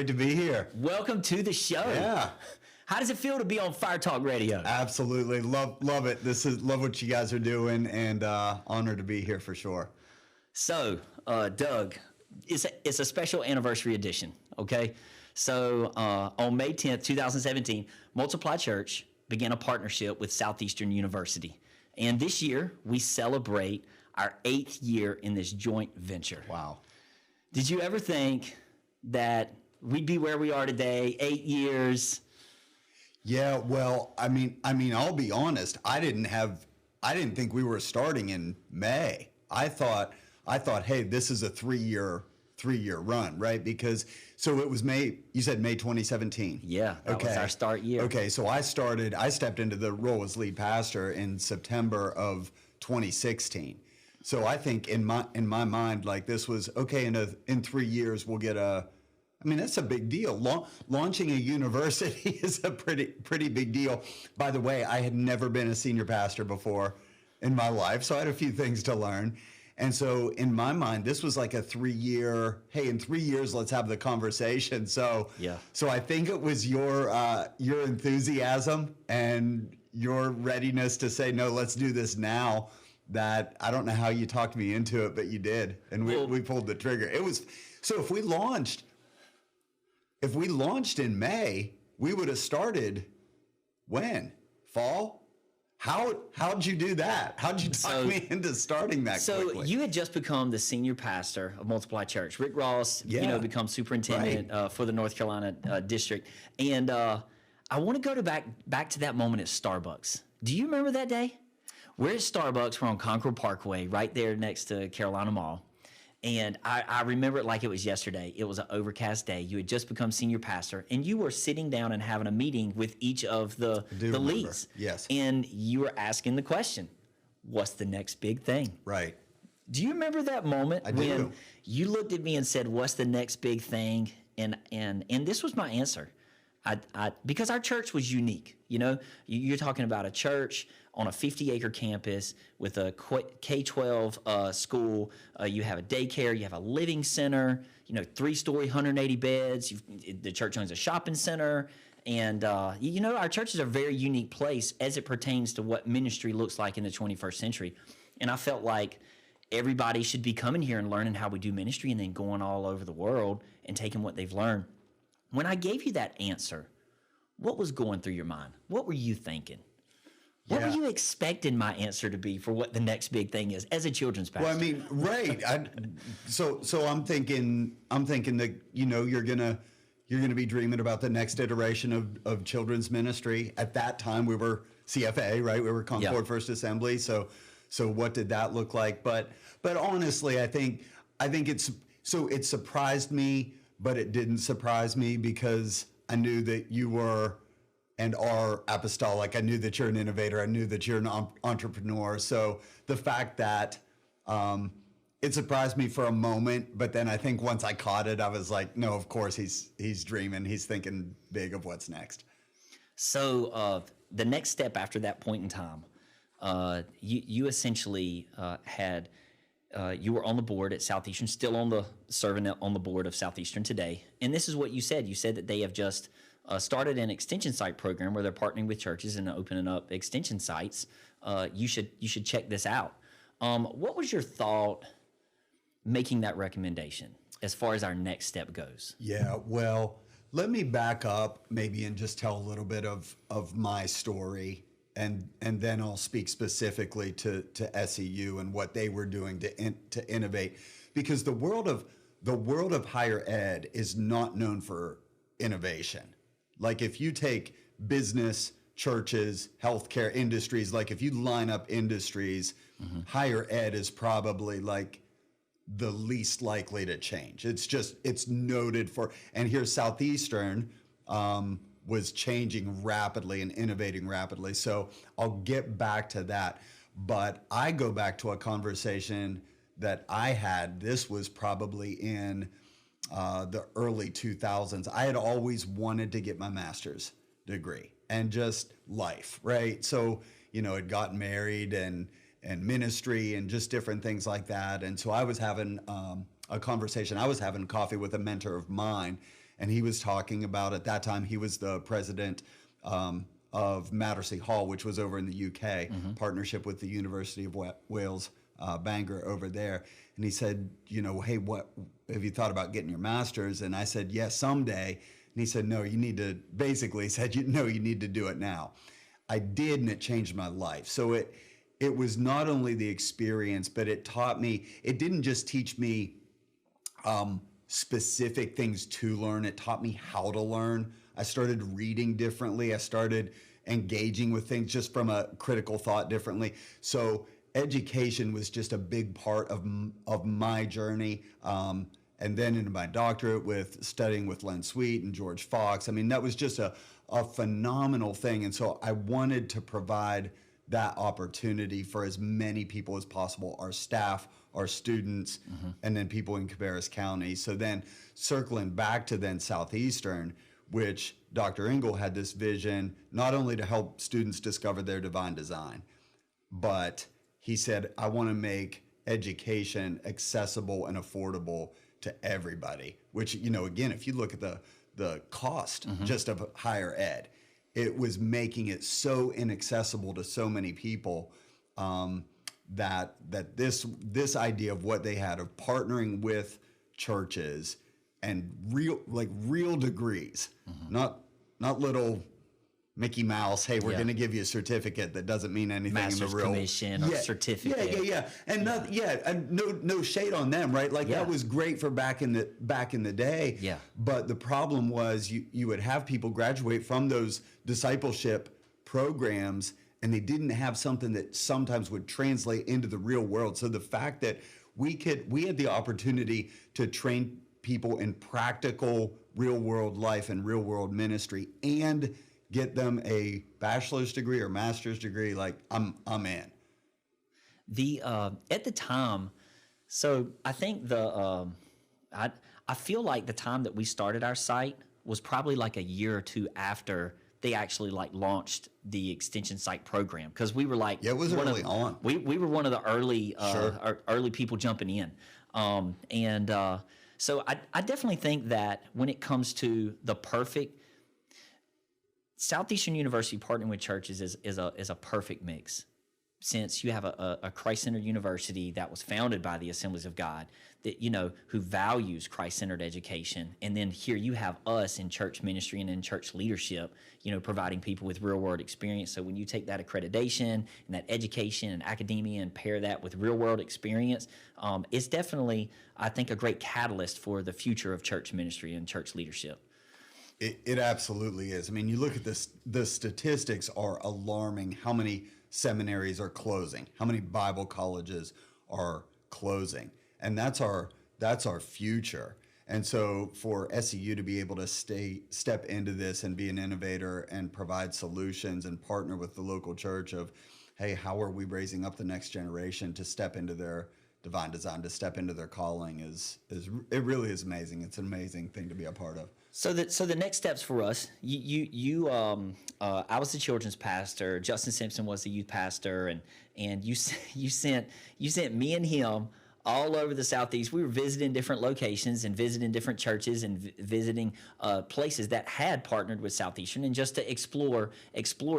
Great to be here. Welcome to the show. Yeah, How does it feel to be on Fire Talk Radio? absolutely. Love it. Love what you guys are doing, and honored to be here for sure. So, Doug, it's a special anniversary edition, okay? So, on May 10th, 2017, Multiply Church began a partnership with Southeastern University. And this year, we celebrate our 8th year in this joint venture. Wow. Did you ever think that we'd be where we are today, 8 years? Yeah. Well, I mean, I'll be honest. I didn't think we were starting in May. I thought, hey, this is a three-year run, right? Because so it was May. You said May 2017. Yeah, that was our start year. Okay, so I stepped into the role as lead pastor in September of 2016. So I think in my mind, like this was okay. In 3 years, we'll get a. I mean, that's a big deal. Launching a university is a pretty big deal. By the way, I had never been a senior pastor before in my life, so I had a few things to learn. And so in my mind, this was like a 3-year, hey, in 3 years, let's have the conversation. So yeah. So I think it was your enthusiasm and your readiness to say, no, let's do this now, that I don't know how you talked me into it, but you did. And we pulled the trigger. It was, so if we launched in May, we would have started when? Fall? How'd you do that? How'd you talk me into starting that quickly? So you had just become the senior pastor of Multiply Church. Rick Ross, become superintendent for the North Carolina district. And I want to go back to that moment at Starbucks. Do you remember that day? We're at Starbucks. We're on Concord Parkway, right there next to Carolina Mall. And I remember it like it was yesterday. It was an overcast day. You had just become senior pastor, and you were sitting down and having a meeting with each of the leads. Yes. And you were asking the question, what's the next big thing? Right. Do you remember that moment I when do. you looked at me and said, what's the next big thing? And this was my answer. Because our church was unique. You're talking about a church on a 50-acre campus with a K-12 school. You have a daycare. You have a living center. 3-story, 180 beds. The church owns a shopping center. And, our church is a very unique place as it pertains to what ministry looks like in the 21st century. And I felt like everybody should be coming here and learning how we do ministry and then going all over the world and taking what they've learned. When I gave you that answer, what was going through your mind? What were you thinking? What were you expecting my answer to be for what the next big thing is as a children's pastor? Well, I mean, right. So I'm thinking that you're gonna be dreaming about the next iteration of children's ministry. At that time, we were CFA, right? We were Concord First Assembly. So what did that look like? But honestly, I think it surprised me. But it didn't surprise me because I knew that you were and are apostolic. I knew that you're an innovator. I knew that you're an entrepreneur. So the fact that it surprised me for a moment, but then I think once I caught it, I was like, no, of course he's dreaming. He's thinking big of what's next. So the next step after that point in time, you essentially had. You were on the board at Southeastern, still serving on the board of Southeastern today. And this is what you said. You said that they have just started an extension site program where they're partnering with churches and opening up extension sites. You should check this out. What was your thought making that recommendation as far as our next step goes? Yeah, well, let me back up maybe and just tell a little bit of my story. And then I'll speak specifically to SEU and what they were doing to innovate, because the world of higher ed is not known for innovation. Like if you take business, churches, healthcare industries, like if you line up industries, higher ed is probably like the least likely to change. It's noted for, and here Southeastern was changing rapidly and innovating rapidly. So I'll get back to that. But I go back to a conversation that I had. This was probably in the early 2000s. I had always wanted to get my master's degree and just life, right? So, had gotten married and ministry and just different things like that. And so I was having a conversation. I was having coffee with a mentor of mine, and he was talking about, at that time he was the president of Mattersey Hall, which was over in the UK, partnership with the University of Wales, Bangor over there. And he said, you know, hey, what have you thought about getting your master's? And I said, yes, someday. And he said, no, you need to, basically said, you need to do it now. I did, and it changed my life. So it was not only the experience, but it taught me, it didn't just teach me specific things to learn, it taught me how to learn. I started reading differently. I started engaging with things just from a critical thought differently. So education was just a big part of my journey. And then into my doctorate with studying with Len Sweet and George Fox. I mean, that was just a phenomenal thing. And so I wanted to provide that opportunity for as many people as possible, our staff, our students, and then people in Cabarrus County. So then circling back to then Southeastern, which Dr. Engel had this vision, not only to help students discover their divine design, but he said, I want to make education accessible and affordable to everybody, which, you know, again, if you look at the cost just of higher ed, it was making it so inaccessible to so many people that this idea of what they had of partnering with churches and real degrees, not little Mickey Mouse, hey, we're going to give you a certificate that doesn't mean anything Master's in the real commission or certificate. Yeah. And no shade on them, right? Like that was great for back in the day. Yeah. But the problem was you would have people graduate from those discipleship programs and they didn't have something that sometimes would translate into the real world. So the fact that we had the opportunity to train people in practical real world life and real world ministry and get them a bachelor's degree or master's degree, like I'm in. At the time, so I think I feel like the time that we started our site was probably like a year or two after they actually like launched the extension site program, because we were like, it was early on. We were one of the early early people jumping in, so I definitely think that when it comes to the perfect, Southeastern University partnering with churches is a perfect mix, since you have a Christ-centered university that was founded by the Assemblies of God, that, you know, who values Christ-centered education, and then here you have us in church ministry and in church leadership, you know, providing people with real-world experience. So when you take that accreditation and that education and academia and pair that with real-world experience, it's definitely, I think, a great catalyst for the future of church ministry and church leadership. It absolutely is. I mean, you look at this, the statistics are alarming. How many seminaries are closing? How many Bible colleges are closing? And that's our future. And so for SEU to be able to step into this and be an innovator and provide solutions and partner with the local church of, hey, how are we raising up the next generation to step into their divine design, to step into their calling is it really is amazing. It's an amazing thing to be a part of. So the next steps for us, I was the children's pastor. Justin Simpson was the youth pastor, and you sent me and him all over the Southeast. We were visiting different locations and visiting different churches and visiting places that had partnered with Southeastern, and just to explore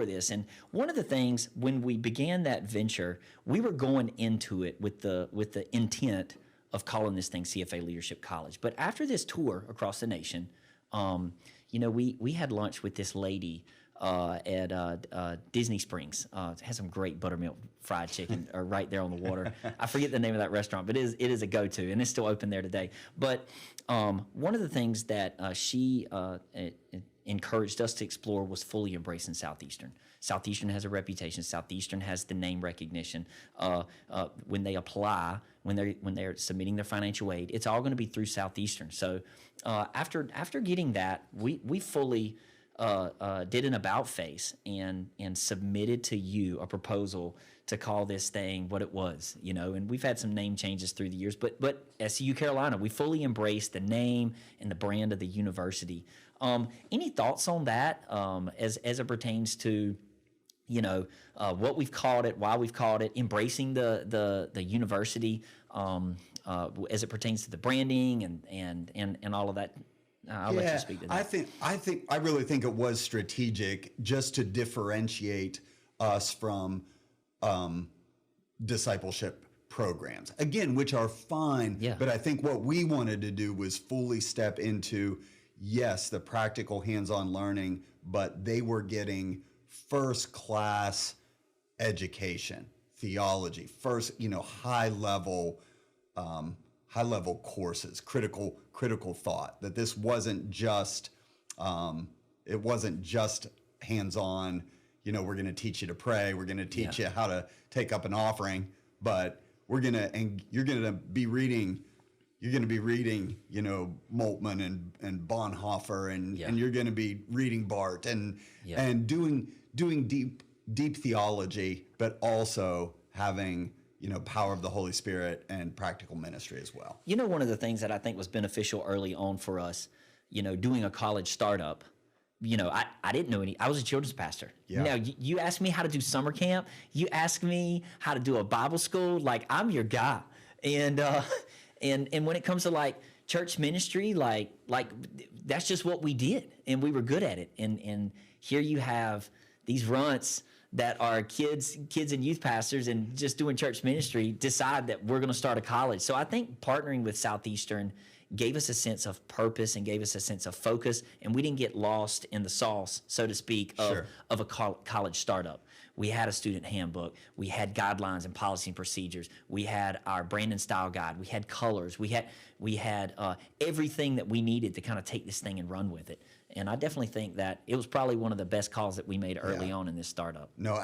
this. And one of the things when we began that venture, we were going into it with the intent of calling this thing CFA Leadership College. But after this tour across the nation, you know, we had lunch with this lady at Disney Springs. It has some great buttermilk fried chicken right there on the water. I forget the name of that restaurant, but it is a go-to, and it's still open there today. But one of the things that she encouraged us to explore was fully embracing Southeastern. Southeastern has a reputation. Southeastern has the name recognition. When they apply, when they're submitting their financial aid, it's all going to be through Southeastern. So after getting that, we fully did an about face and submitted to you a proposal to call this thing what it was, you know. And we've had some name changes through the years, but SEU Carolina, we fully embraced the name and the brand of the university. Any thoughts on that as it pertains to, you know, what we've called it, why we've called it, embracing the university as it pertains to the branding and all of that? I'll let you speak to that. I really think it was strategic just to differentiate us from discipleship programs, again, which are fine. Yeah. But I think what we wanted to do was fully step into, yes, the practical hands-on learning, but they were getting first class education, theology, first, high level courses, critical thought, that this wasn't just, it wasn't just hands-on, we're going to teach you to pray, we're going to teach you how to take up an offering, but you're going to be reading, Moltmann and Bonhoeffer, and you're going to be reading Barth and doing deep theology, but also having, power of the Holy Spirit and practical ministry as well. One of the things that I think was beneficial early on for us, doing a college startup, I didn't know I was a children's pastor. Yeah. Now, you asked me how to do summer camp. You asked me how to do a Bible school. Like, I'm your guy. And when it comes to like church ministry, like that's just what we did, and we were good at it. And here you have these runts that are kids and youth pastors and just doing church ministry decide that we're going to start a college. So I think partnering with Southeastern gave us a sense of purpose and gave us a sense of focus, and we didn't get lost in the sauce, so to speak, of a college startup. We had a student handbook. We had guidelines and policy and procedures. We had our brand and style guide. We had colors. We had everything that we needed to kind of take this thing and run with it. And I definitely think that it was probably one of the best calls that we made early on in this startup. No,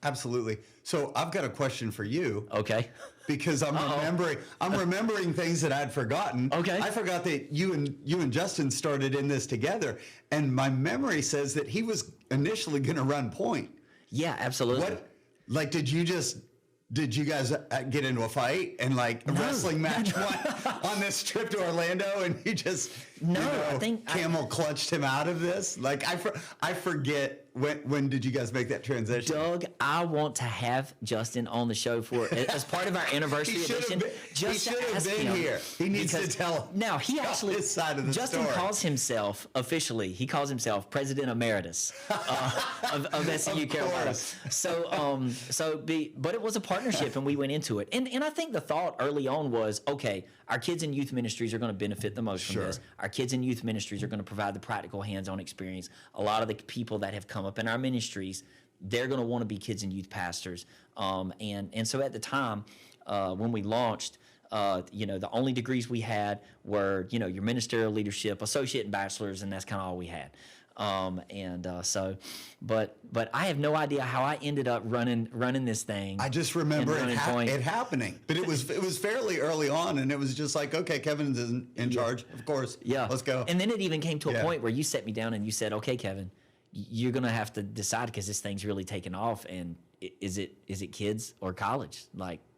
absolutely. So I've got a question for you. Okay. Because I'm remembering things that I'd forgotten. Okay. I forgot that you and Justin started in this together, and my memory says that he was initially going to run point. Yeah, absolutely. Did you guys get into a fight and a wrestling match on this trip to Orlando, and he just I think camel clutched him out of this? I forget when did you guys make that transition? Doug, I want to have Justin on the show as part of our anniversary edition. He should have been here. He needs to tell his side of the Justin story. calls himself officially. He calls himself President Emeritus of SEU Carolina. But it was a partnership, and we went into it. And I think the thought early on was, okay, our kids and youth ministries are going to benefit the most from this. Our kids and youth ministries are going to provide the practical hands-on experience. A lot of the people that have come up in our ministries, they're going to want to be kids and youth pastors. And so at the time, when we launched, the only degrees we had were, your ministerial leadership, associate and bachelor's, and that's kind of all we had. But I have no idea how I ended up running this thing. I just remember it happening, but it was fairly early on, and it was just like, okay, Kevin's in charge, of course. Yeah, let's go. And then it even came to a point where you set me down and you said, okay, Kevin, you're gonna have to decide, because this thing's really taking off, and is it kids or college?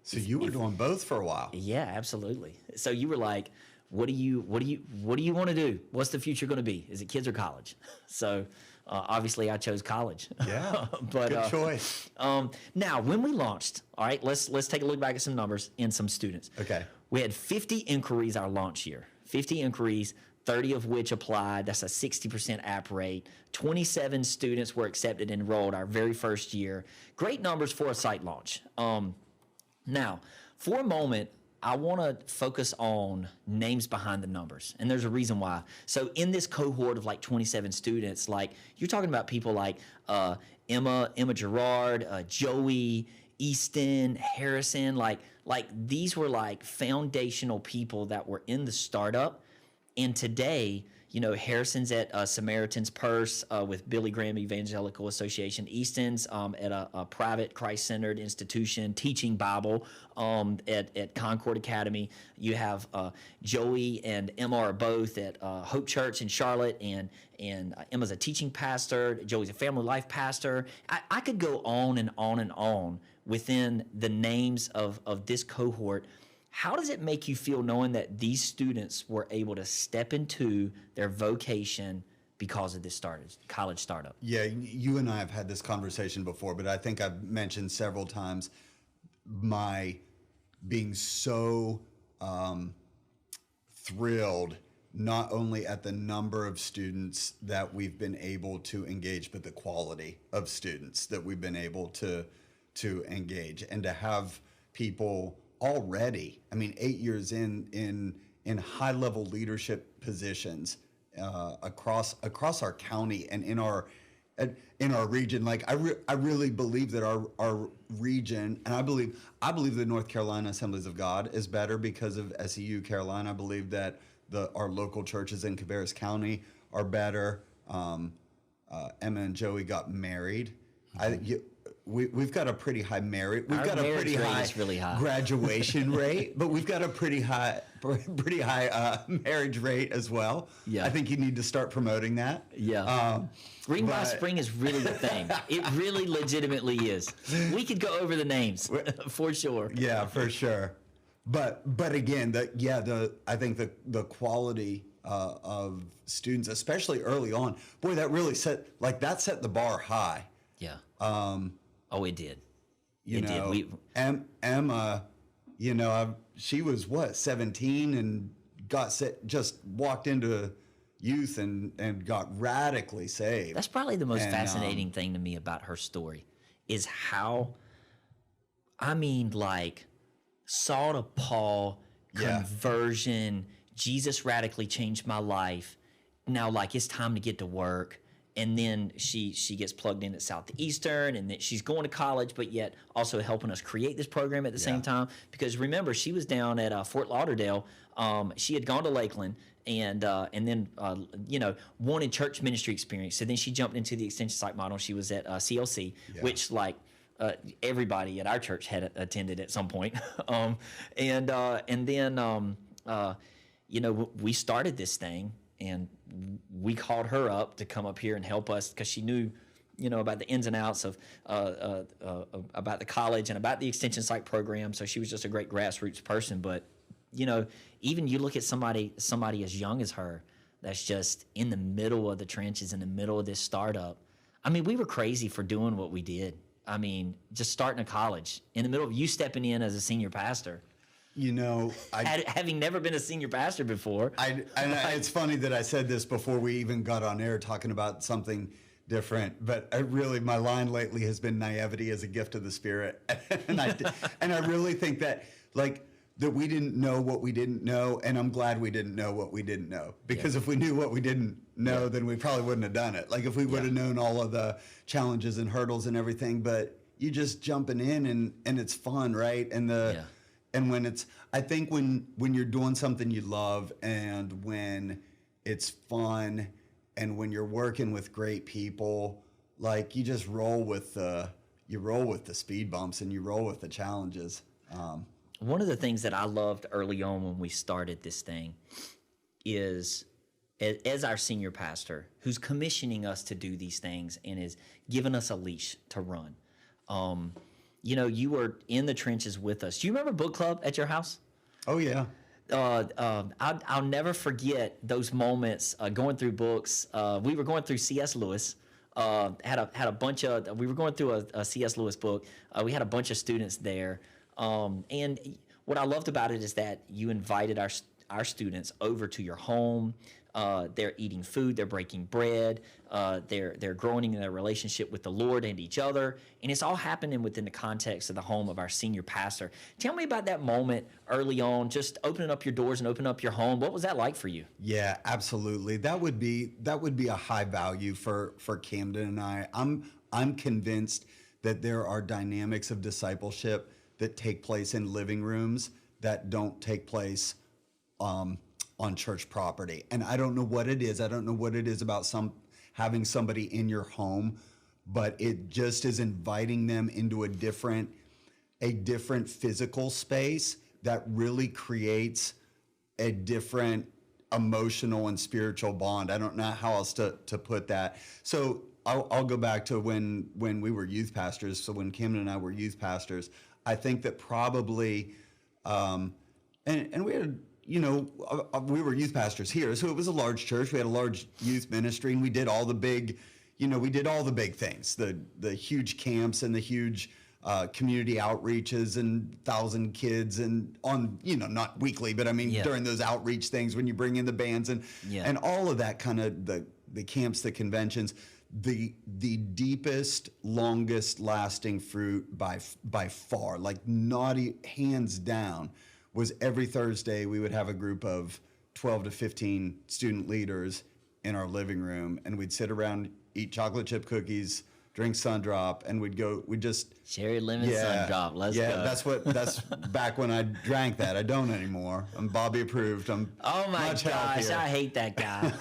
So you were doing both for a while. Yeah, absolutely. So you were like, what do you want to do? What's the future going to be? Is it kids or college? So obviously I chose college. Yeah, but good choice. Now, when we launched, all right, let's take a look back at some numbers and some students. Okay. We had 50 inquiries our launch year. 50 inquiries, 30 of which applied. That's a 60% app rate. 27 students were accepted and enrolled our very first year. Great numbers for a site launch. Now, for a moment, I want to focus on names behind the numbers, and there's a reason why. So in this cohort of 27 students, you're talking about people like Emma Gerard, Joey, Easton, Harrison, like these were foundational people that were in the startup. And today, Harrison's at Samaritan's Purse with Billy Graham Evangelical Association. Easton's at a private Christ-centered institution teaching Bible at Concord Academy. You have Joey and Emma are both at Hope Church in Charlotte, and Emma's a teaching pastor. Joey's a family life pastor. I could go on and on and on within the names of this cohort. How does it make you feel knowing that these students were able to step into their vocation because of this college startup? Yeah, you and I have had this conversation before, but I think I've mentioned several times my being so thrilled not only at the number of students that we've been able to engage, but the quality of students that we've been able to engage, and to have people already, I mean, 8 years in high level leadership positions across our county and in our region. Like I really believe that our region, and I believe the North Carolina Assemblies of God is better because of SEU Carolina. I believe that our local churches in Cabarrus County are better. Emma and Joey got married. We've got a pretty high marriage. We've got a pretty high graduation rate, but we've got a pretty high marriage rate as well. Yeah. I think you need to start promoting that. Yeah. Ring by Spring is really the thing. It really legitimately is. We could go over the names for sure. Yeah, for sure. But again, I think the quality of students, especially early on, boy, that really set the bar high. Yeah. It did. You know, Emma, she was 17 and just walked into youth and got radically saved. That's probably the most fascinating thing to me about her story is how, Saul to Paul, conversion, Jesus radically changed my life. Now, it's time to get to work. And then she gets plugged in at Southeastern, and then she's going to college, but yet also helping us create this program at the same time. Because remember, she was down at Fort Lauderdale. She had gone to Lakeland, and then wanted church ministry experience. So then she jumped into the extension site model. She was at CLC, which everybody at our church had attended at some point. And then we started this thing. And we called her up to come up here and help us because she knew, about the ins and outs of about the college and about the extension site program. So she was just a great grassroots person. But, even you look at somebody as young as her that's just in the middle of the trenches, in the middle of this startup. We were crazy for doing what we did. Just starting a college in the middle of you stepping in as a senior pastor. Having never been a senior pastor before. It's funny that I said this before we even got on air talking about something different, but my line lately has been naivety as a gift of the Spirit. and I really think that that we didn't know what we didn't know, and I'm glad we didn't know what we didn't know. Because if we knew what we didn't know, then we probably wouldn't have done it. If we would have known all of the challenges and hurdles and everything, but you just jumping in and it's fun, right? And I think when you're doing something you love, and when it's fun, and when you're working with great people, you just roll with the speed bumps and you roll with the challenges. One of the things that I loved early on when we started this thing is, as our senior pastor, who's commissioning us to do these things and is giving us a leash to run. You were in the trenches with us. Do you remember book club at your house? Oh, yeah. I'll never forget those moments going through books. We were going through C.S. Lewis. We were going through a C.S. Lewis book. We had a bunch of students there. And what I loved about it is that you invited our students over to your home. They're eating food, they're breaking bread, they're growing in their relationship with the Lord and each other, and it's all happening within the context of the home of our senior pastor. Tell me about that moment early on, just opening up your doors and opening up your home. What was that like for you? Yeah, absolutely. That would be a high value for Camden and I. I'm convinced that there are dynamics of discipleship that take place in living rooms that don't take place on church property. And I don't know what it is. I don't know what it is about having somebody in your home, but it just is inviting them into a different physical space that really creates a different emotional and spiritual bond. I don't know how else to put that. So I'll go back to when we were youth pastors. So when Camden and I were youth pastors, I think that probably, and we had, we were youth pastors here, so it was a large church. We had a large youth ministry, and we did all the big, things, the huge camps and the huge community outreaches and 1,000 kids and on, not weekly, but I mean, during those outreach things when you bring in the bands and all of that kind of the camps, the conventions, the deepest, longest lasting fruit by far, like naughty, hands down, was every Thursday we would have a group of 12 to 15 student leaders in our living room, and we'd sit around, eat chocolate chip cookies, drink Sundrop, and we'd just cherry lemon Sundrop. Let's go. Yeah, that's back when I drank that. I don't anymore. I'm Bobby approved. I'm oh my much gosh, healthier. I hate that guy.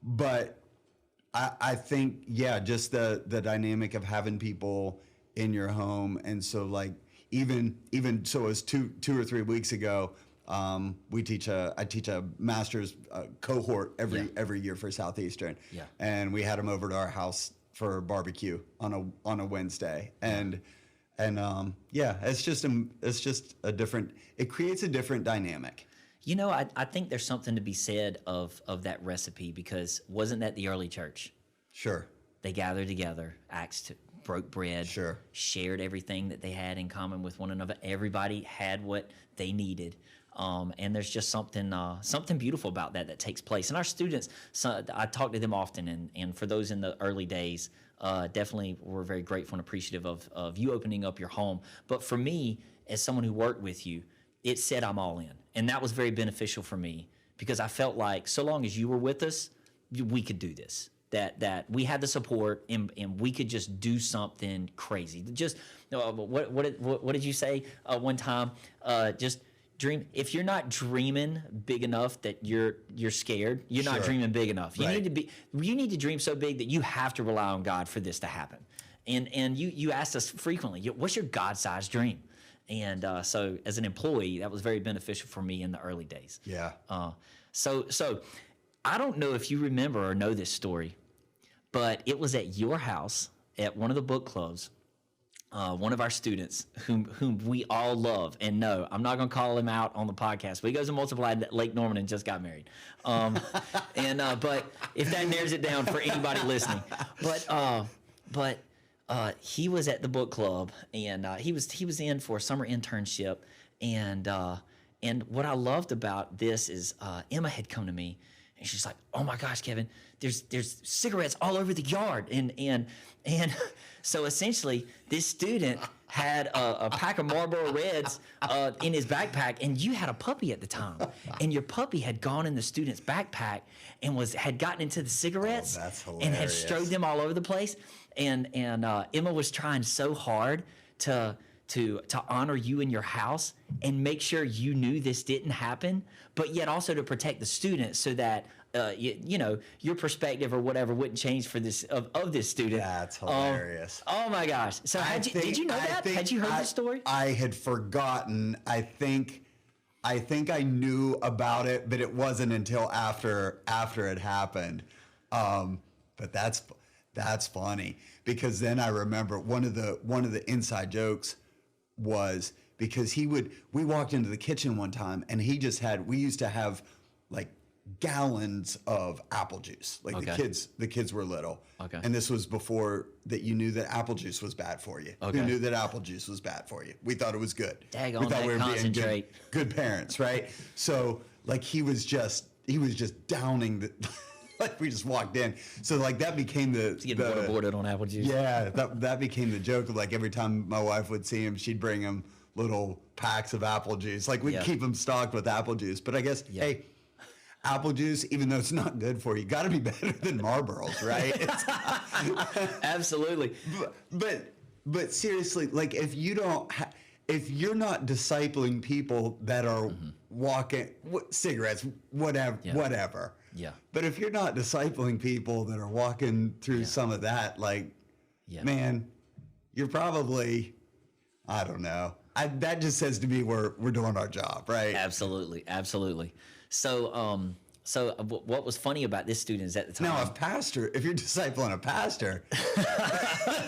But I think just the dynamic of having people in your home, and so like even so it was two or 3 weeks ago. I teach a master's cohort every year for Southeastern, and we had them over to our house for a barbecue on a Wednesday, and it's just a different. It creates a different dynamic. I think there's something to be said of that recipe, because wasn't that the early church? Sure. They gathered together, broke bread, shared everything that they had in common with one another. Everybody had what they needed. And there's just something beautiful about that takes place. And our students, I talk to them often, and for those in the early days, definitely we're very grateful and appreciative of you opening up your home. But for me, as someone who worked with you, it said I'm all in. And that was very beneficial for me, because I felt like so long as you were with us, we could do this. That we had the support, and we could just do something crazy. Just what did you say one time? Just dream. If you're not dreaming big enough that you're scared, you're not dreaming big enough. You need to dream so big that you have to rely on God for this to happen. And you asked us frequently, what's your God-sized dream? And so as an employee, that was very beneficial for me in the early days. Yeah. So I don't know if you remember or know this story, but it was at your house at one of the book clubs. One of our students, whom we all love, and no, I'm not going to call him out on the podcast, but he goes to Multiplied at Lake Norman and just got married. But if that narrows it down for anybody listening, but he was at the book club, and he was in for a summer internship, and what I loved about this is Emma had come to me, and she's like, "Oh my gosh, Kevin, there's cigarettes all over the yard," and so essentially this student had a pack of Marlboro Reds in his backpack, and you had a puppy at the time, and your puppy had gone in the student's backpack and had gotten into the cigarettes and had strode them all over the place, and Emma was trying so hard to honor you in your house and make sure you knew this didn't happen, but yet also to protect the student so that your perspective or whatever wouldn't change for this of this student. That's hilarious. Oh my gosh! So did you know that? Had you heard the story? I had forgotten. I think I knew about it, but it wasn't until after it happened. But that's funny, because then I remember one of the inside jokes was because we walked into the kitchen one time, and we used to have like gallons of apple juice. Like the kids were little. Okay. And this was before that you knew that apple juice was bad for you. Okay. Who knew that apple juice was bad for you? We thought it was good. We thought we were being good parents, right? So like he was just downing the like we just walked in. So like that became getting waterboarded on apple juice. Yeah, that became the joke of like every time my wife would see him, she'd bring him little packs of apple juice. Like we'd keep him stocked with apple juice. But I guess hey, apple juice, even though it's not good for you, got to be better than Marlboros, right? Absolutely. But seriously, like if you're not discipling people that are walking cigarettes, whatever. Yeah. But if you're not discipling people that are walking through some of that, like, man, you're probably, I don't know. That just says to me we're doing our job, right? Absolutely. So what was funny about this student is at the time. Now, if you're discipling a pastor,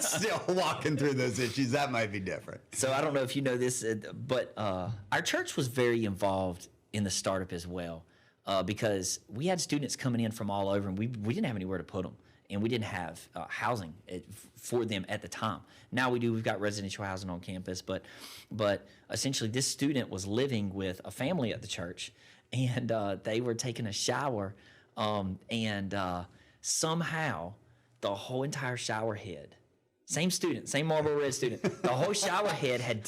still walking through those issues, that might be different. So I don't know if you know this, but our church was very involved in the startup as well, because we had students coming in from all over, and we didn't have anywhere to put them. and we didn't have housing for them at the time. Now we do. We've got residential housing on campus, but essentially this student was living with a family at the church, and they were taking a shower, and somehow the whole entire shower head, same student, same Marlboro Red student, the whole shower head had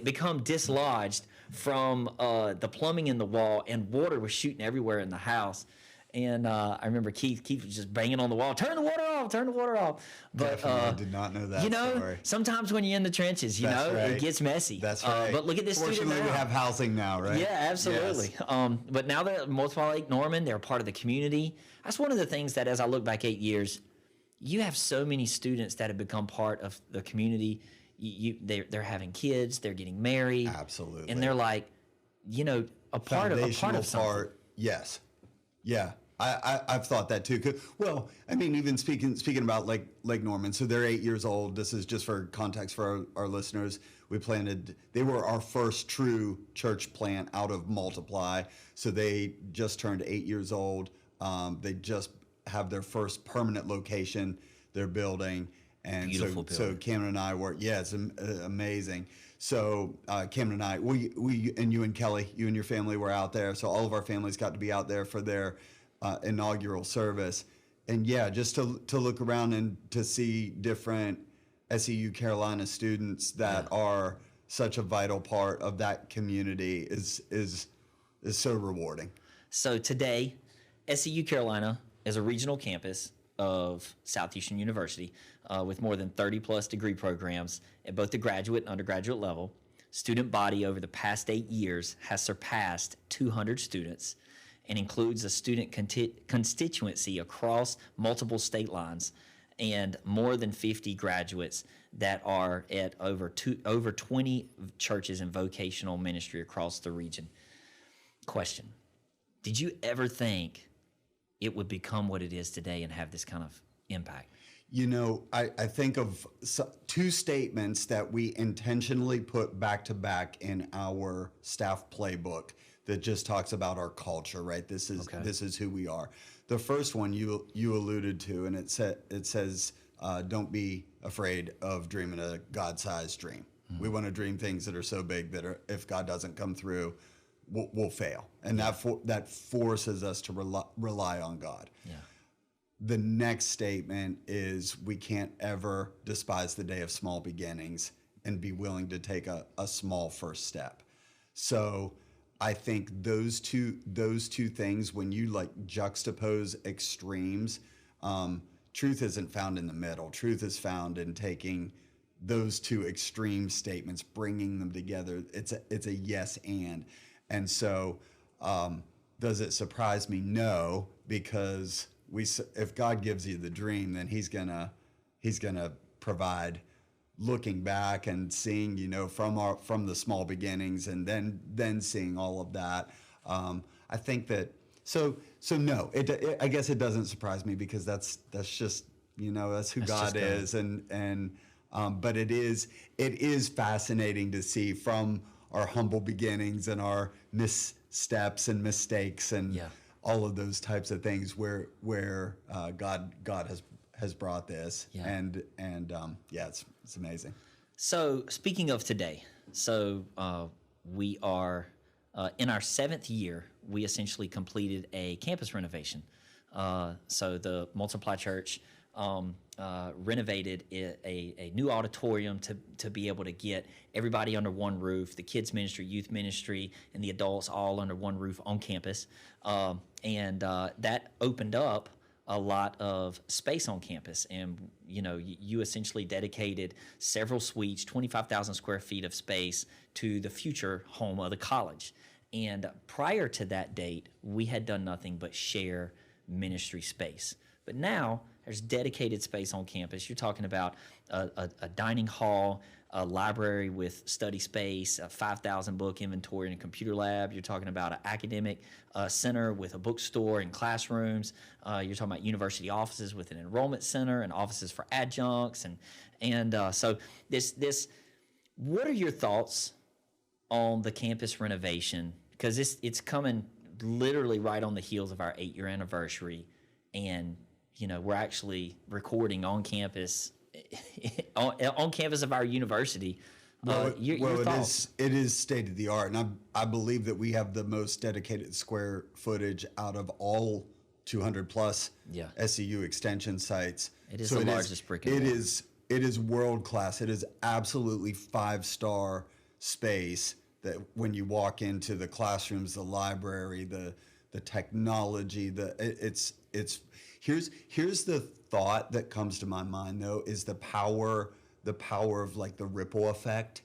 become dislodged from the plumbing in the wall, and water was shooting everywhere in the house. And I remember Keith was just banging on the wall, turn the water off. But I did not know that story. Sometimes when you're in the trenches, That's right. it gets messy. That's right. But look at this student now. Fortunately, we have housing now, right? Yeah, absolutely. Yes. But now they're at Multiply Lake Norman. They're a part of the community. That's one of the things that, as I look back 8 years, you have so many students that have become part of the community. They're having kids. They're getting married. Absolutely. And they're like, a part of something. Yes. Yeah. I've thought that too. Well, I mean, even speaking about Lake Norman, so they're 8 years old. This is just for context for our listeners. They were our first true church plant out of Multiply. So they just turned 8 years old. They just have their first permanent location they're building. And Beautiful so building. Cameron and I were, it's amazing. So Cameron and I, we and you and Kelly, you and your family were out there. So all of our families got to be out there for their inaugural service. And just to look around and to see different SEU Carolina students that are such a vital part of that community is so rewarding. So today, SEU Carolina is a regional campus of Southeastern University with more than 30 plus degree programs at both the graduate and undergraduate level. Student body over the past 8 years has surpassed 200 students and includes a student constituency across multiple state lines and more than 50 graduates that are at over 20 churches in vocational ministry across the region. Question: did you ever think it would become what it is today and have this kind of impact? I think of two statements that we intentionally put back to back in our staff playbook that just talks about our culture, right? This is who we are. The first one you alluded to, and it says, don't be afraid of dreaming a God-sized dream. Mm-hmm. We want to dream things that are so big that if God doesn't come through, we'll fail. And that forces us to rely on God. Yeah. The next statement is we can't ever despise the day of small beginnings and be willing to take a small first step. So I think those two things, when you juxtapose extremes, truth isn't found in the middle. Truth is found in taking those two extreme statements, bringing them together. It's a yes and. And so, does it surprise me? No, because if God gives you the dream, then He's gonna provide. Looking back and seeing, from the small beginnings, and then seeing all of that, I think that. So no, I guess it doesn't surprise me because that's just that's who God is, and but it is fascinating to see from our humble beginnings and our missteps and mistakes and all of those types of things where God has brought this, and it's amazing. So speaking of today, we are in our 7th year. We essentially completed a campus renovation. So the Multiply Church renovated a new auditorium to be able to get everybody under one roof, the kids ministry, youth ministry, and the adults all under one roof on campus. And that opened up a lot of space on campus. And, you essentially dedicated several suites, 25,000 square feet of space to the future home of the college. And prior to that date, we had done nothing but share ministry space. But now there's dedicated space on campus. You're talking about a dining hall, a library with study space, a 5,000 book inventory and a computer lab. You're talking about an academic center with a bookstore and classrooms. You're talking about university offices with an enrollment center and offices for adjuncts. And so this. What are your thoughts on the campus renovation? Because it's coming literally right on the heels of our 8-year anniversary, and we're actually recording on campus, on campus of our university. Your thoughts? It is state of the art, and I believe that we have the most dedicated square footage out of all 200 plus SEU extension sites. It is the largest brick and mortar. It is world class. It is absolutely 5-star space. That when you walk into the classrooms, the library, the technology, it's here's the thought that comes to my mind though, is the power of like the ripple effect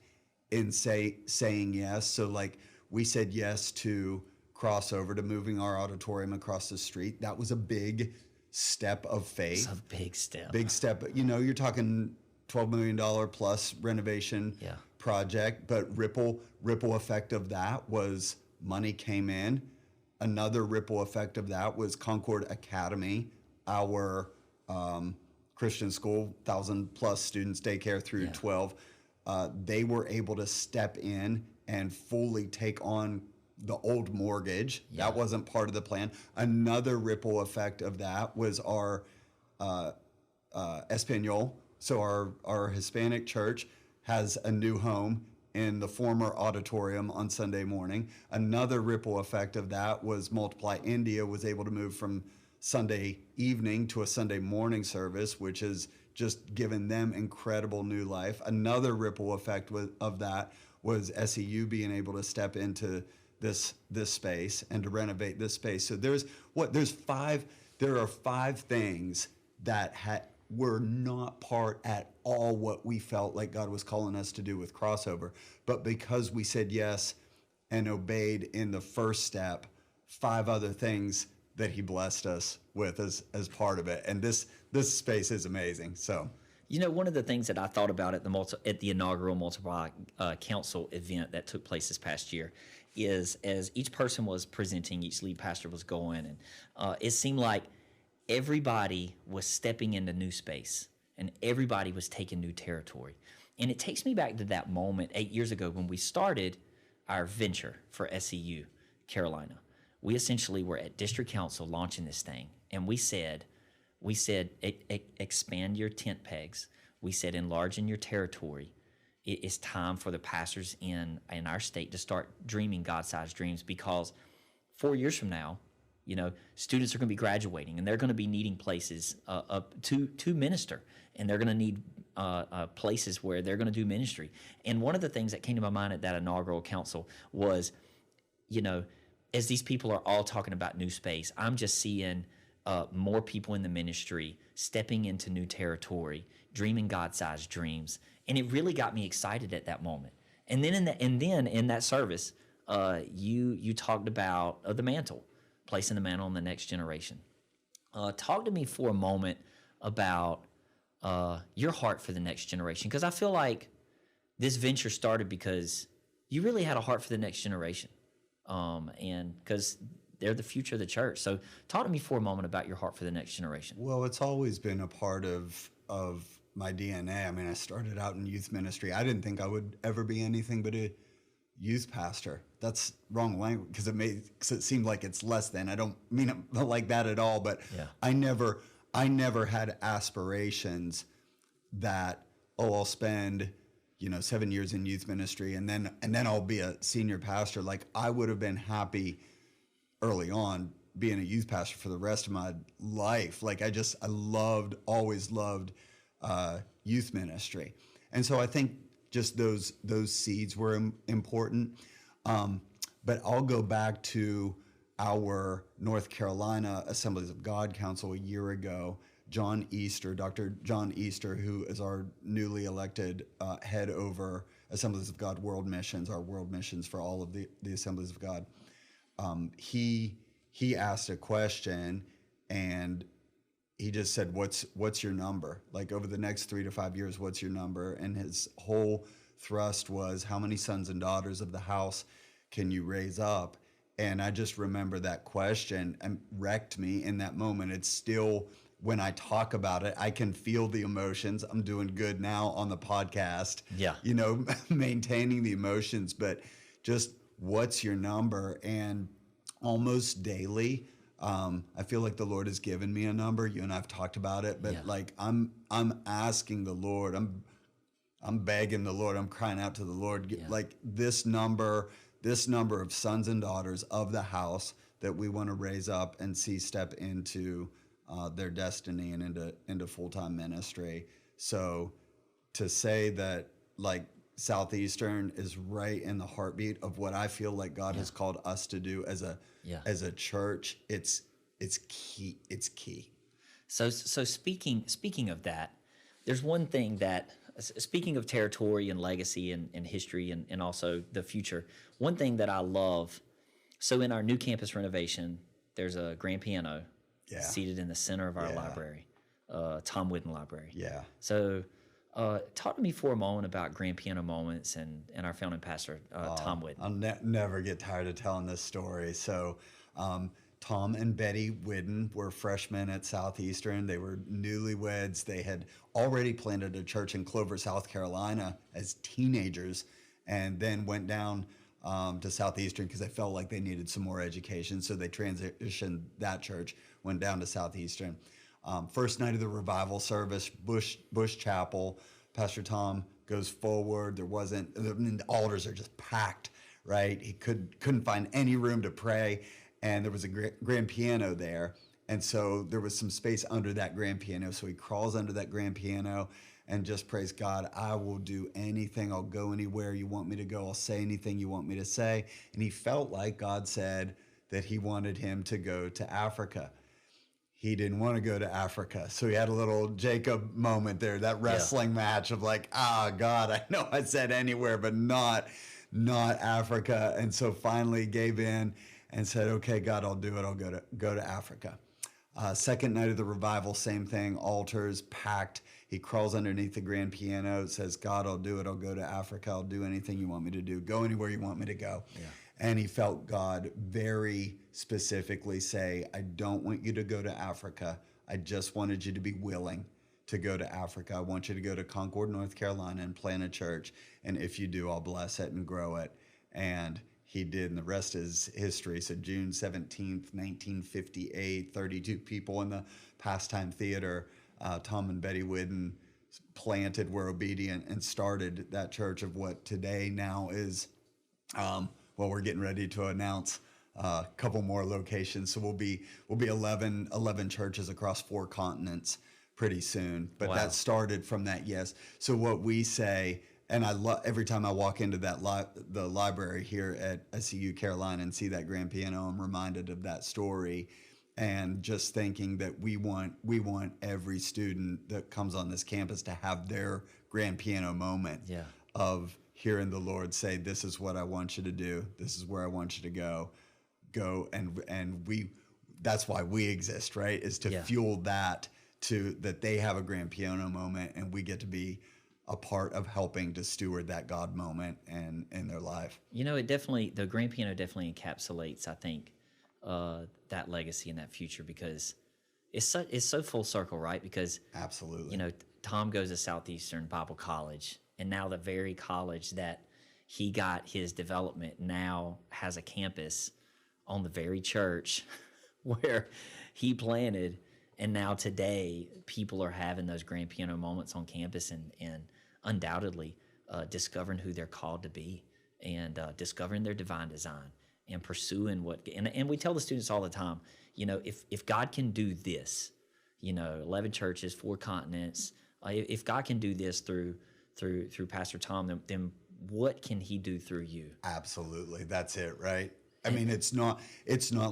in saying yes. So like we said yes to crossover, to moving our auditorium across the street. That was a big step of faith. It's a big step. Big step. You're talking $12 million plus renovation project, but ripple effect of that was money came in. Another ripple effect of that was Concord Academy, our Christian school, 1,000+ students, daycare through 12. They were able to step in and fully take on the old mortgage. That wasn't part of the plan. Another ripple effect of that was our Espanol. So our Hispanic church has a new home in the former auditorium on Sunday morning. Another ripple effect of that was Multiply India was able to move from Sunday evening to a Sunday morning service, which has just given them incredible new life. Another ripple effect of that was SEU being able to step into this space and to renovate this space. So there are 5 things that were not part at all what we felt like God was calling us to do with crossover. But because we said yes and obeyed in the first step, 5 other things that he blessed us with as part of it. And this space is amazing. So, one of the things that I thought about at the inaugural Multiply Council event that took place this past year is, as each person was presenting, each lead pastor was going, and it seemed like everybody was stepping into new space and everybody was taking new territory. And it takes me back to that moment 8 years ago when we started our venture for SEU Carolina. We essentially were at district council launching this thing, and we said, expand your tent pegs. We said, enlarge in your territory. It is time for the pastors in our state to start dreaming God-sized dreams, because 4 years from now, students are going to be graduating and they're going to be needing places to minister, and they're going to need places where they're going to do ministry. And one of the things that came to my mind at that inaugural council was, as these people are all talking about new space, I'm just seeing more people in the ministry stepping into new territory, dreaming God-sized dreams, and it really got me excited at that moment. And then in that service, you talked about the mantle, placing the mantle on the next generation. Talk to me for a moment about your heart for the next generation, because I feel like this venture started because you really had a heart for the next generation, and because they're the future of the church. So talk to me for a moment about your heart for the next generation. Well, it's always been a part of my DNA. I mean, I started out in youth ministry. I didn't think I would ever be anything but a youth pastor. That's wrong language, because it seemed like it's less than. I don't mean it like that at all, but I never had aspirations that, I'll spend 7 years in youth ministry and then I'll be a senior pastor. Like, I would have been happy early on being a youth pastor for the rest of my life. Like, I always loved youth ministry. And so I think just those seeds were important. But I'll go back to our North Carolina Assemblies of God Council a year ago. Dr. John Easter, who is our newly elected head over Assemblies of God World Missions, our world missions for all of the Assemblies of God. He asked a question, and he just said, what's your number? Like, over the next 3 to 5 years, what's your number? And his whole thrust was, how many sons and daughters of the house can you raise up? And I just remember that question and wrecked me in that moment. It's still, when I talk about it, I can feel the emotions. I'm doing good now on the podcast, maintaining the emotions, but just what's your number? And almost daily, I feel like the Lord has given me a number. You and I've talked about it, but Yeah. like I'm asking the Lord, I'm begging the Lord, I'm crying out to the Lord, Yeah. like this number of sons and daughters of the house that we want to raise up and see step into their destiny and into full-time ministry. So to say that like Southeastern is right in the heartbeat of what I feel like God has called us to do as a church, it's key. It's key. So speaking of that, there's one thing that, speaking of territory and legacy and history and also the future, one thing that I love. So in our new campus renovation, there's a grand piano seated in the center of our library, Tom Wooden Library. Yeah. So talk to me for a moment about grand piano moments and our founding pastor, Tom Wooden. I'll never get tired of telling this story. So Tom and Betty Wooden were freshmen at Southeastern. They were newlyweds. They had already planted a church in Clover, South Carolina as teenagers, and then went down to Southeastern because they felt like they needed some more education. So they transitioned that church, went down to Southeastern. First night of the revival service, Bush Chapel, Pastor Tom goes forward. The altars are just packed, right? He couldn't find any room to pray, and there was a grand piano there. And so there was some space under that grand piano. So he crawls under that grand piano and just prays, God, I will do anything. I'll go anywhere you want me to go. I'll say anything you want me to say. And he felt like God said that he wanted him to go to Africa. He didn't want to go to Africa. So he had a little Jacob moment there, that wrestling match of like, God, I know I said anywhere, but not Africa. And so finally gave in and said, okay, God, I'll do it. I'll go to Africa. Second night of the revival, same thing, altars packed. He crawls underneath the grand piano, says, God, I'll do it. I'll go to Africa. I'll do anything you want me to do. Go anywhere you want me to go. Yeah. And he felt God very specifically say, I don't want you to go to Africa. I just wanted you to be willing to go to Africa. I want you to go to Concord, North Carolina and plant a church. And if you do, I'll bless it and grow it. And he did, and the rest is history. So June 17th, 1958, 32 people in the Pastime Theater. Tom and Betty Wooden planted, were obedient, and started that church of what today now is, we're getting ready to announce a couple more locations. So we'll be 11 churches across 4 continents pretty soon. But that started from that, yes. So what we say, and I love every time I walk into that the library here at SEU Carolina and see that grand piano, I'm reminded of that story, and just thinking that we want every student that comes on this campus to have their grand piano moment of hearing the Lord say, "This is what I want you to do. This is where I want you to go." And we, that's why we exist, right? Is to fuel that, that they have a grand piano moment, and we get to be a part of helping to steward that God moment in their life. You know, the grand piano definitely encapsulates, I think, that legacy and that future, because it's so full circle, right? Because absolutely, you know, Tom goes to Southeastern Bible College, and now the very college that he got his development now has a campus on the very church where he planted. And now today, people are having those grand piano moments on campus and undoubtedly discovering who they're called to be, and discovering their divine design and pursuing and we tell the students all the time, you know, if God can do this, you know, 11 churches, 4 continents, if God can do this through Pastor Tom, then what can he do through you? Absolutely. That's it, right? I mean, it's not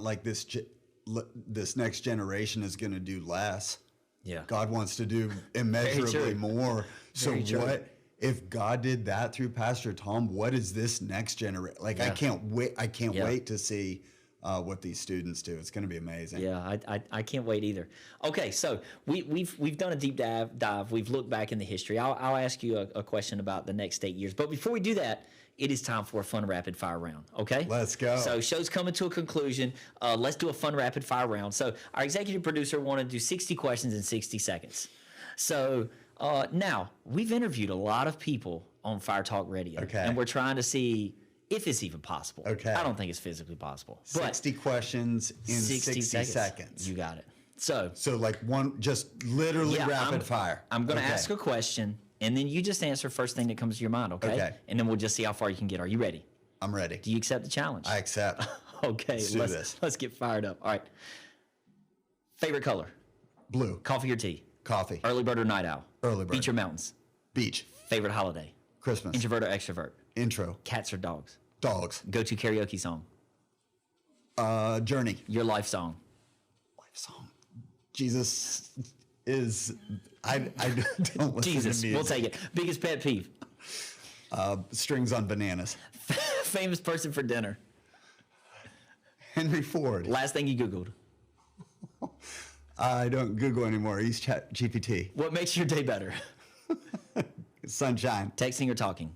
like this next generation is going to do less. Yeah. God wants to do immeasurably more. So what if God did that through Pastor Tom? What is this next generation? Like, I can't wait. I can't wait to see what these students do. It's going to be amazing. Yeah, I can't wait either. Okay, so we've done a deep dive. We've looked back in the history. I'll ask you a question about the next 8 years. But before we do that, it is time for a fun rapid fire round. Okay, let's go. So show's coming to a conclusion. Let's do a fun rapid fire round. So our executive producer wanted to do 60 questions in 60 seconds. So now we've interviewed a lot of people on Fire Talk Radio, and we're trying to see if it's even possible. Okay. I don't think it's physically possible. But 60 questions in 60 seconds. You got it. So like one, just literally rapid I'm, fire. I'm going to ask a question, and then you just answer first thing that comes to your mind, okay? Okay. And then we'll just see how far you can get. Are you ready? I'm ready. Do you accept the challenge? I accept. Okay, let's get fired up. All right. Favorite color? Blue. Coffee or tea? Coffee. Early bird or night owl? Early bird. Beach or mountains? Beach. Favorite holiday? Christmas. Introvert or extrovert? Intro. Cats or dogs? Dogs. Go-to karaoke song? Journey. Your life song? Life song. Jesus is. I don't listen Jesus, to music. we'll take it. Biggest pet peeve? Strings on bananas. Famous person for dinner? Henry Ford. Last thing you Googled? I don't Google anymore. I use GPT. What makes your day better? Sunshine. Texting or talking?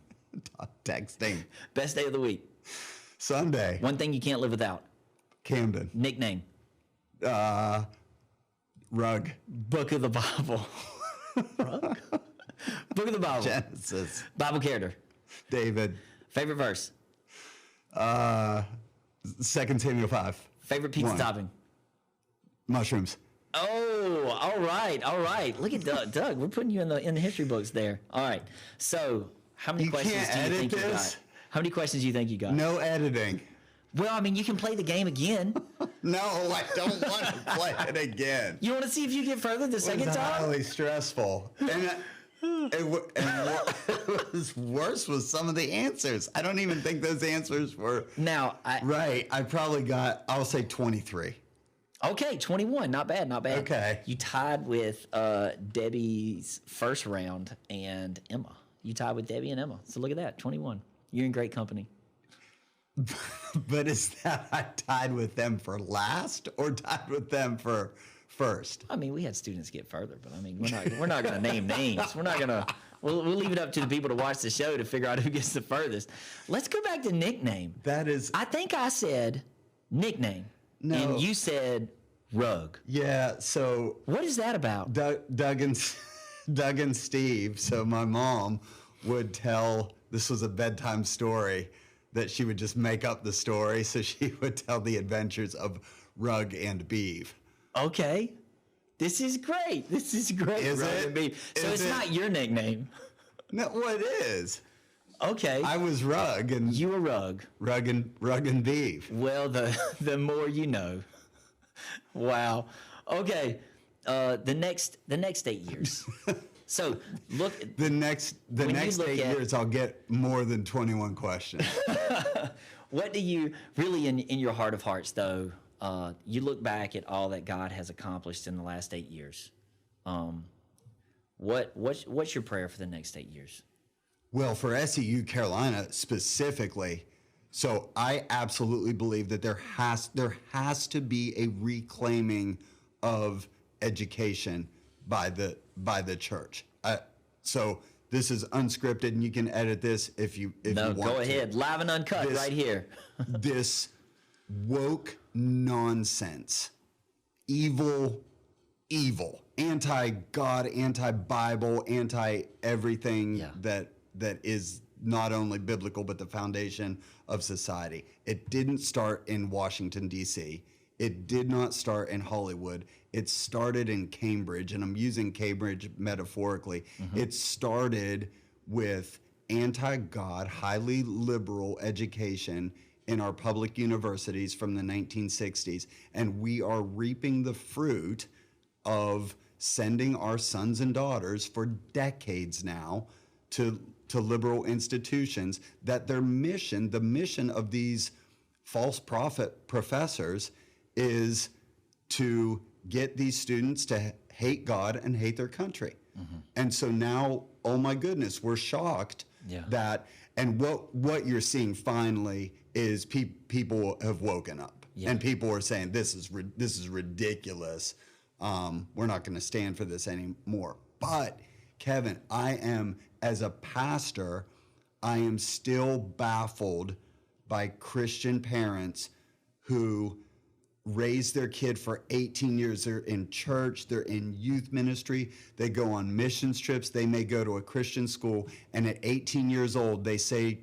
Texting. Best day of the week? Sunday. One thing you can't live without? Camden. Nickname? Rug. Book of the Bible? Rug? Book of the Bible? Genesis. Bible character? David. Favorite verse? 2 Samuel 5. Favorite pizza 1. topping? Mushrooms. Oh, all right, all right. Look at Doug. Doug, we're putting you in the history books there. All right. So, how many You questions can't do you edit think you this? got? How many questions do you think you got? No editing. Well, I mean, you can play the game again. No, I don't want to play it again. You want to see if you get further the second It's time? highly stressful. And what was worse was some of the answers. I don't even think those answers were Now, right. I probably got, I'll say 23. Okay, 21. Not bad, not bad. Okay. You tied with Debbie's first round and Emma. You tied with Debbie and Emma. So look at that, 21. You're in great company. But is that I tied with them for last or tied with them for first? I mean, we had students get further, but I mean, we're not going to name names. We're not going to. We'll leave it up to the people to watch the show to figure out who gets the furthest. Let's go back to nickname. That is, I think I said nickname, No. and you said rug. yeah. So What is that about? Doug and Steve. So my mom would tell, this was a bedtime story, that she would just make up the story. So she would tell the adventures of Rug and Beeve. Okay, this is great. This is great. Is Rug it? and Beef. So Is it's it? not your nickname. No, well, it is. Okay, I was Rug and you a rug. Rug and Beeve. Well, the more you know. Wow. Okay. The next 8 years. So look. The next When you 8 look at- years, I'll get more than 21 questions. What do you really in your heart of hearts though? You look back at all that God has accomplished in the last 8 years. What's your prayer for the next 8 years? Well, for SEU Carolina specifically, so I absolutely believe that there has to be a reclaiming of education by the church. So this is unscripted, and you can edit this if you No, want go to. ahead. Live and uncut This- right here. This woke nonsense, evil, anti-God, anti-Bible, anti-everything Yeah. that is not only biblical but the foundation of society. It didn't start in Washington, D.C. It did not start in Hollywood. It started in Cambridge, and I'm using Cambridge metaphorically. It started with anti-God, highly liberal education in our public universities from the 1960s, and we are reaping the fruit of sending our sons and daughters for decades now to liberal institutions, that their mission, the mission of these false prophet professors, is to get these students to hate God and hate their country. And so now, oh my goodness, we're shocked Yeah. that, and what you're seeing finally is people have woken up. Yeah. And people are saying, this is ridiculous. We're not going to stand for this anymore. But Kevin, as a pastor, I am still baffled by Christian parents who raise their kid for 18 years. They're in church, they're in youth ministry, they go on missions trips, they may go to a Christian school, and at 18 years old, they say,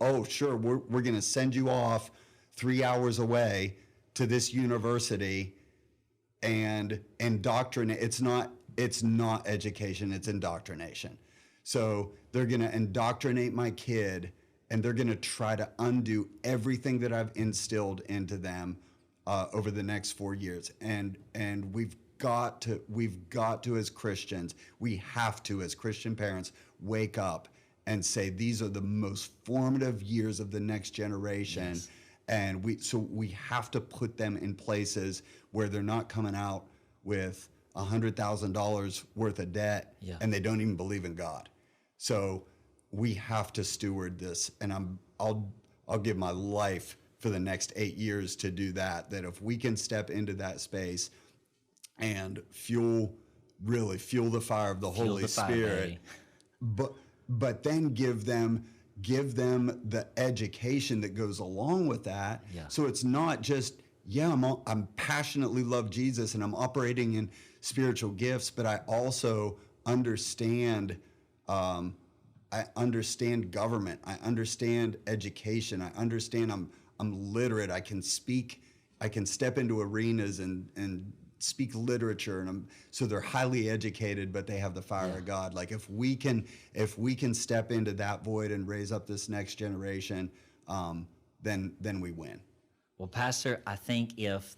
oh, sure, we're going to send you off 3 hours away to this university and indoctrinate. It's not education, it's indoctrination. So they're going to indoctrinate my kid, and they're going to try to undo everything that I've instilled into them over the next 4 years. And we've got to as Christians, we have to as Christian parents wake up and say these are the most formative years of the next generation. Yes. And we have to put them in places where they're not coming out with $100,000 worth of debt, and they don't even believe in God. So we have to steward this, and I'll give my life for the next 8 years to do that. That if we can step into that space and fuel the fire of the Holy Spirit, but then give them the education that goes along with that. Yeah. So it's not just, I'm passionately love Jesus and I'm operating in spiritual gifts, but I also understand government. I understand education. I understand I'm literate. I can step into arenas and speak literature, and so they're highly educated, but they have the fire of God. Like if we can step into that void and raise up this next generation, then we win. Well, Pastor, I think if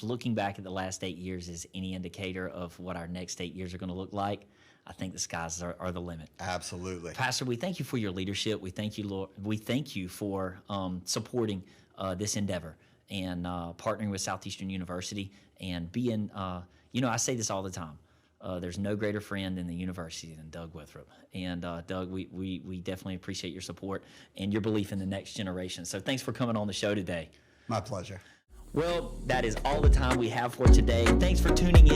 looking back at the last 8 years is any indicator of what our next 8 years are going to look like, I think the skies are the limit. Absolutely. Pastor, we thank you for your leadership. We thank you, Lord. We thank you for supporting this endeavor and partnering with Southeastern University and being, I say this all the time. There's no greater friend in the university than Doug Witherup. And Doug, we definitely appreciate your support and your belief in the next generation. So thanks for coming on the show today. My pleasure. Well, that is all the time we have for today. Thanks for tuning in.